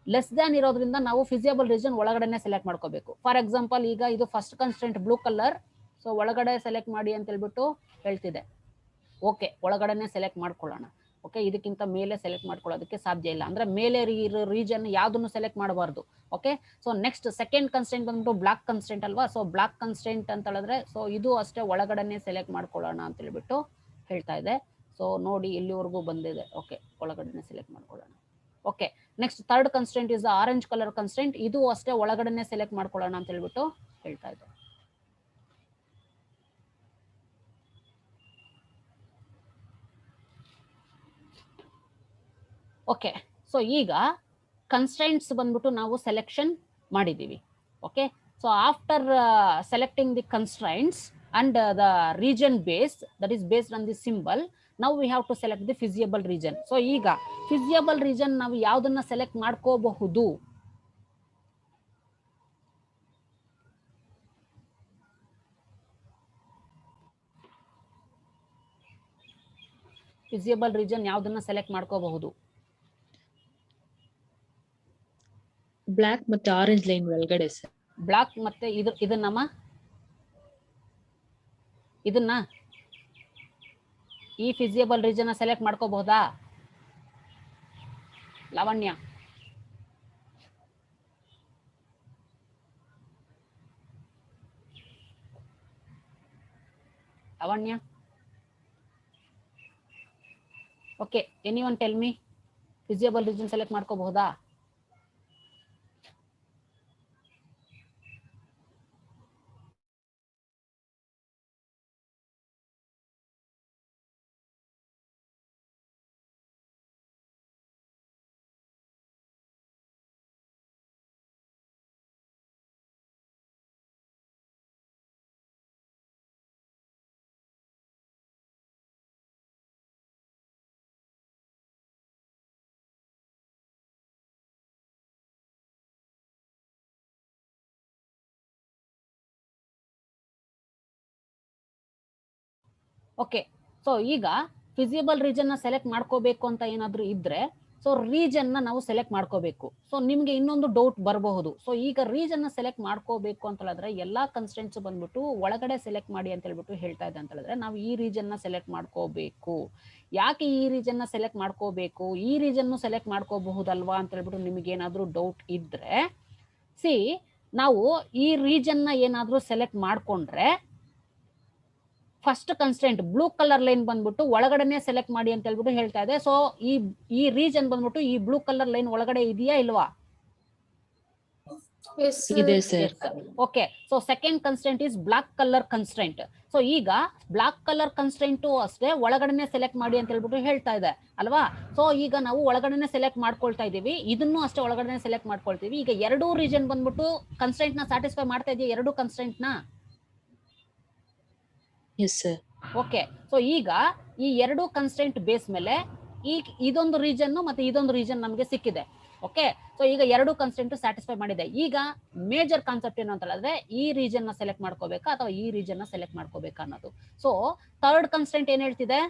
ಲೆಸ್ ದ್ಯಾನ್ ಇರೋದ್ರಿಂದ ನಾವು ಫಿಸಿಬಲ್ ರೀಜನ್ ಒಳಗಡೆನೆ ಸೆಲೆಕ್ಟ್ ಮಾಡ್ಕೋಬೇಕು. ಫಾರ್ ಎಕ್ಸಾಂಪಲ್, ಈಗ ಇದು first constraint blue colour, so ಒಳಗಡೆ ಸೆಲೆಕ್ಟ್ ಮಾಡಿ ಅಂತ ಹೇಳ್ಬಿಟ್ಟು ಹೇಳ್ತಿದೆ. ಓಕೆ, ಒಳಗಡೆನೆ ಸೆಲೆಕ್ಟ್ ಮಾಡ್ಕೊಳ್ಳೋಣ. ಓಕೆ, ಇದಕ್ಕಿಂತ ಮೇಲೆ ಸೆಲೆಕ್ಟ್ ಮಾಡ್ಕೊಳ್ಳೋದಕ್ಕೆ ಸಾಧ್ಯ ಇಲ್ಲ. ಅಂದ್ರೆ ಮೇಲೆ ರೀಜನ್ ಯಾವ್ದನ್ನು ಸೆಲೆಕ್ಟ್ ಮಾಡಬಾರ್ದು. Okay, so next second constraint ಬಂದ್ಬಿಟ್ಟು ಬ್ಲಾಕ್ ಕನ್ಸ್ಟ್ರೆಂಟ್ ಅಲ್ವಾ. ಸೊ ಬ್ಲಾಕ್ ಕನ್ಸ್ಟ್ರೆಂಟ್ ಅಂತ ಹೇಳಿದ್ರೆ ಸೊ ಇದು ಅಷ್ಟೇ ಒಳಗಡೆನೆ ಸೆಲೆಕ್ಟ್ ಮಾಡ್ಕೊಳ್ಳೋಣ ಅಂತ ಹೇಳ್ಬಿಟ್ಟು ಹೇಳ್ತಾ ಇದೆ. ಸೊ ನೋಡಿ, ಇಲ್ಲಿವರೆಗೂ ಬಂದಿದೆ. ಓಕೆ, ಒಳಗಡೆನೆ ಸೆಲೆಕ್ಟ್ ಮಾಡ್ಕೊಳ್ಳೋಣ. Okay, next third constraint is orange colour constraint. ಇದು ಅಷ್ಟೇ ಒಳಗಡೆನೆ ಸೆಲೆಕ್ಟ್ ಮಾಡ್ಕೊಳ್ಳೋಣ ಅಂತ ಹೇಳ್ಬಿಟ್ಟು ಹೇಳ್ತಾ ಇದೆ. ಓಕೆ, ಸೊ ಈಗ ಕನ್ಸ್ಟ್ರೈಂಟ್ಸ್ ಬಂದ್ಬಿಟ್ಟು ನಾವು ಸೆಲೆಕ್ಷನ್ ಮಾಡಿದೀವಿ. Okay, so after selecting the constraints and the region base that is based on the symbol, ನಾವು we have to select the feasible region. So ಈಗ ಫಿಸಿಯಬಲ್ ರೀಜನ್ ನಾವು ಯಾವ್ದನ್ನ ಸೆಲೆಕ್ಟ್ ಮಾಡ್ಕೋಬಹುದು? ಫಿಸಿಯಬಲ್ ರೀಜನ್ ಯಾವ್ದನ್ನ ಸೆಲೆಕ್ಟ್ ಮಾಡ್ಕೋಬಹುದು? Black ಮತ್ತೆ orange line ಒಳಗಡೆ sir. Black ಮತ್ತೆ ಇದನ್ನ ಈ ಫಿಸಿಯಬಲ್ ರೀಜನ್ ಸೆಲೆಕ್ಟ್ ಮಾಡ್ಕೋಬಹುದಾ Lavanya? Lavanya, okay, anyone tell me, feasible region select ಮಾಡ್ಕೋಬಹುದಾ? ಓಕೆ, ಸೊ ಈಗ ಫಿಸಿಯಬಲ್ ರೀಜನ್ ನ ಸೆಲೆಕ್ಟ್ ಮಾಡ್ಕೋಬೇಕು ಅಂತ ಏನಾದ್ರು ಇದ್ರೆ ಸೊ ರೀಜನ್ ನ ನಾವು ಸೆಲೆಕ್ಟ್ ಮಾಡ್ಕೋಬೇಕು. ಸೊ ನಿಮ್ಗೆ ಇನ್ನೊಂದು ಡೌಟ್ ಬರಬಹುದು, ಸೊ ಈಗ ರೀಜನ್ ನ ಸೆಲೆಕ್ಟ್ ಮಾಡ್ಕೋಬೇಕು ಅಂತ ಹೇಳಿದ್ರೆ ಎಲ್ಲಾ ಕನ್ಸ್ಟೆಂಟ್ಸ್ ಬಂದ್ಬಿಟ್ಟು ಒಳಗಡೆ ಸೆಲೆಕ್ಟ್ ಮಾಡಿ ಅಂತ ಹೇಳ್ಬಿಟ್ಟು ಹೇಳ್ತಾ ಇದೆ ಅಂತ ಹೇಳಿದ್ರೆ ನಾವು ಈ ರೀಜನ್ ನ ಸೆಲೆಕ್ಟ್ ಮಾಡ್ಕೋಬೇಕು. ಯಾಕೆ ಈ ರೀಜನ್ ನ ಸೆಲೆಕ್ಟ್ ಮಾಡ್ಕೋಬೇಕು? ಈ ರೀಜನ್ ಸೆಲೆಕ್ಟ್ ಮಾಡ್ಕೋಬಹುದಲ್ವಾ ಅಂತ ಹೇಳ್ಬಿಟ್ಟು ನಿಮ್ಗೆ ಏನಾದ್ರು ಡೌಟ್ ಇದ್ರೆ ಸಿ, ನಾವು ಈ ರೀಜನ್ ನ ಏನಾದ್ರು ಸೆಲೆಕ್ಟ್ ಮಾಡ್ಕೊಂಡ್ರೆ first constant blue colour line ಬಂದ್ಬಿಟ್ಟು ಒಳಗಡೆನೆ ಸೆಲೆಕ್ಟ್ ಮಾಡಿ ಅಂತ ಹೇಳ್ಬಿಟ್ಟು ಹೇಳ್ತಾ ಇದೆ. ಸೊ ಈ ರೀಜನ್ ಬಂದ್ಬಿಟ್ಟು ಈ ಬ್ಲೂ ಕಲರ್ ಲೈನ್ ಒಳಗಡೆ ಇದೆಯಾ ಇಲ್ವಾ? ಇದೆ sir. Okay, so second constant is black colour constant. So ಈಗ ಬ್ಲಾಕ್ ಕಲರ್ ಕನ್ಸ್ಟೆಂಟ್ ಅಷ್ಟೇ ಒಳಗಡೆನೆ ಸೆಲೆಕ್ಟ್ ಮಾಡಿ ಅಂತ ಹೇಳ್ಬಿಟ್ಟು ಹೇಳ್ತಾ ಇದೆ ಅಲ್ವಾ? ಸೊ ಈಗ ನಾವು ಒಳಗಡೆನೆ ಸೆಲೆಕ್ಟ್ ಮಾಡ್ಕೊಳ್ತಾ ಇದೀವಿ, ಇದನ್ನು ಅಷ್ಟೇ ಒಳಗಡೆ ಸೆಲೆಕ್ಟ್ ಮಾಡ್ಕೊಳ್ತೀವಿ. ಈಗ ಎರಡೂ ರೀಜನ್ ಬಂದ್ಬಿಟ್ಟು ಕನ್ಸ್ಟೆಂಟ್ ನ ಸ್ಯಾಟಿಸ್ಫೈ ಮಾಡ್ತಾ ಇದೆಯಾ ಎರಡು ಕನ್ಸ್ಟೆಂಟ್ ನ? Yes sir. ಓಕೆ, ಸೊ ಈಗ ಈ ಎರಡು ಕನ್ಸ್ಟೆಂಟ್ ಬೇಸ್ ಮೇಲೆ ಇದೊಂದು ರೀಜನ್ ಮತ್ತೆ ಇದೊಂದು ರೀಜನ್ ನಮಗೆ ಸಿಕ್ಕಿದೆ. ಓಕೆ, ಸೊ ಈಗ ಎರಡು ಕನ್ಸ್ಟೆಂಟ್ ಸ್ಯಾಟಿಸ್ಫೈ ಮಾಡಿದೆ. ಈಗ ಮೇಜರ್ ಕಾನ್ಸೆಪ್ಟ್ ಏನು ಅಂತ ಹೇಳಿದ್ರೆ ಈ ರೀಜನ್ ನ ಸೆಲೆಕ್ಟ್ ಮಾಡ್ಕೋಬೇಕಾ ಅಥವಾ ಈ ರೀಜನ್ ನ ಸೆಲೆಕ್ಟ್ ಮಾಡ್ಕೋಬೇಕಾ ಅನ್ನೋದು. ಸೊ ಥರ್ಡ್ ಕನ್ಸ್ಟೆಂಟ್ ಏನ್ ಹೇಳ್ತಿದೆ?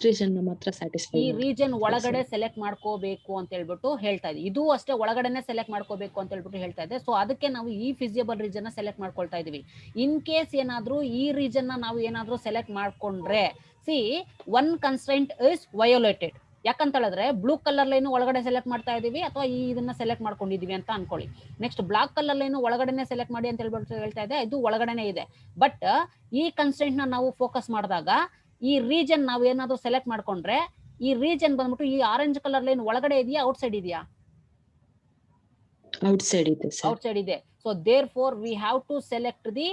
ರೀಜನ್ ಮಾತ್ರ ಸ್ಯಾಟಿಸ್ಫೈ ಈ ರೀಜನ್ ಒಳಗಡೆ ಸೆಲೆಕ್ಟ್ ಮಾಡ್ಕೋಬೇಕು ಅಂತ ಹೇಳ್ಬಿಟ್ಟು ಹೇಳ್ತಾ ಇದೆ. ಇದು ಅಷ್ಟೇ ಒಳಗಡೆನೆ ಸೆಲೆಕ್ಟ್ ಮಾಡ್ಕೋಬೇಕು ಅಂತ ಹೇಳ್ಬಿಟ್ಟು ಹೇಳ್ತಾ ಇದೆ. ಸೊ ಅದಕ್ಕೆ ನಾವು ಈ ಫಿಸಿಯಬಲ್ ರೀಜನ್ ನ ಸೆಲೆಕ್ಟ್ ಮಾಡ್ಕೊಳ್ತಾ ಇದೀವಿ. ಇನ್ ಕೇಸ್ ಏನಾದ್ರೂ ಈ ರೀಜನ್ ನ ನಾವು ಏನಾದ್ರೂ ಸೆಲೆಕ್ಟ್ ಮಾಡ್ಕೊಂಡ್ರೆ ಸಿ ಒನ್ ಕನ್ಸ್ಟೆಂಟ್ ಇಸ್ ವಯೋಲೇಟೆಡ್. ಯಾಕಂತ ಹೇಳಿದ್ರೆ ಬ್ಲೂ ಕಲರ್ ಲೈನ್ ಒಳಗಡೆ ಸೆಲೆಕ್ಟ್ ಮಾಡ್ತಾ ಇದೀವಿ ಅಥವಾ ಇದನ್ನ ಸೆಲೆಕ್ಟ್ ಮಾಡ್ಕೊಂಡಿದೀವಿ ಅಂತ ಅನ್ಕೊಳ್ಳಿ. ನೆಕ್ಸ್ಟ್ ಬ್ಲಾಕ್ ಕಲರ್ ಲೈನ್ ಒಳಗಡೆನೆ ಸೆಲೆಕ್ಟ್ ಮಾಡಿ ಅಂತ ಹೇಳ್ಬಿಟ್ಟು ಹೇಳ್ತಾ ಇದೆ, ಇದು ಒಳಗಡೆನೆ ಇದೆ. ಬಟ್ ಈ ಕನ್ಸ್ಟೆಂಟ್ ನ ನಾವು ಫೋಕಸ್ ಮಾಡಿದಾಗ ಈ ರೀಜನ್ ನಾವು ಏನಾದ್ರು ಸೆಲೆಕ್ಟ್ ಮಾಡ್ಕೊಂಡ್ರೆ ಈ ರೀಜನ್ ಬಂದ್ಬಿಟ್ಟು ಈ ಆರೆಂಜ್ ಕಲರ್ ಲೈನ್ ಒಳಗಡೆ ಇದೆಯಾ ಔಟ್ ಸೈಡ್ ಇದೆಯಾ? ಔಟ್ ಸೈಡ್ ಇದೆ ಸರ್. ಔಟ್ ಸೈಡ್ ಇದೆ. So therefore we have to select the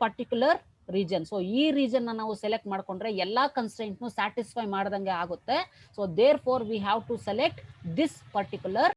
particular region. So ಈ ರೀಜನ್ ನಾವು ಸೆಲೆಕ್ಟ್ ಮಾಡ್ಕೊಂಡ್ರೆ ಎಲ್ಲಾ ಕನ್ಸ್ಟೆಂಟ್ ಸ್ಯಾಟಿಸ್ಫೈ ಮಾಡದಂಗೆ ಆಗುತ್ತೆ. So therefore we have to select this particular